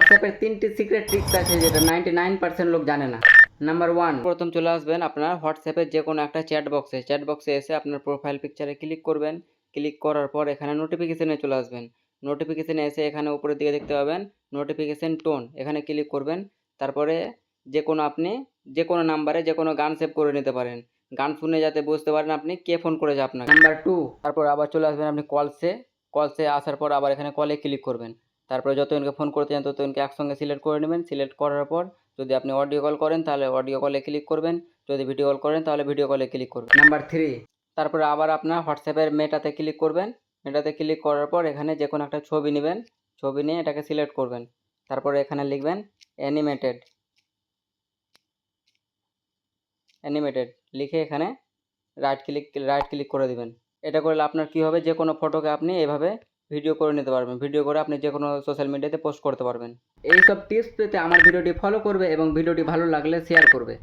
হোয়াটসঅ্যাপের 3টি secret tricks আছে যেটা 99% লোক জানে না। নাম্বার 1, প্রথম চলে আসবেন আপনার হোয়াটসঅ্যাপের যে কোনো একটা চ্যাট বক্সে এসে আপনার প্রোফাইল পিকচারে ক্লিক করবেন। ক্লিক করার পর এখানে নোটিফিকেশনে চলে আসবেন। নোটিফিকেশনে এসে এখানে উপরের দিকে দেখতে পাবেন নোটিফিকেশন টোন, এখানে ক্লিক করবেন। তারপরে আপনি যে কোনো নাম্বারে যে কোনো গান সেভ করে নিতে পারেন, গান শুনে যাতে বুঝতে পারেন আপনি কে ফোন করেছে আপনাকে। নাম্বার 2, তারপর আবার চলে আসবেন আপনি কলসে আসার পর আবার এখানে কলে ক্লিক করবেন। তারপরে যতজনকে ফোন করতে চান ততজনকে একসঙ্গে সিলেক্ট করে নেবেন। সিলেক্ট করার পর যদি আপনি অডিও কল করেন তাহলে অডিও কলে ক্লিক করবেন, যদি ভিডিও কল করেন তাহলে ভিডিও কলে ক্লিক করবেন। নাম্বার 3, তারপরে আবার আপনার হোয়াটসঅ্যাপের মেটাতে ক্লিক করবেন। মেটাতে ক্লিক করার পর এখানে যে কোনো একটা ছবি নেবেন, ছবি নিয়ে এটাকে সিলেক্ট করবেন। তারপরে এখানে লিখবেন অ্যানিমেটেড লিখে এখানে রাইট ক্লিক করে দিবেন। এটা করলে আপনার কী হবে, যে কোনো ফটোকে আপনি এভাবে ভিডিও করে নিতে পারবেন, ভিডিও করে আপনি যে কোনো সোশ্যাল মিডিয়াতে পোস্ট করতে পারবেন। এই সব টিপস পেতে আমার ভিডিওটি ফলো করবে এবং ভিডিওটি ভালো লাগলে শেয়ার করবে।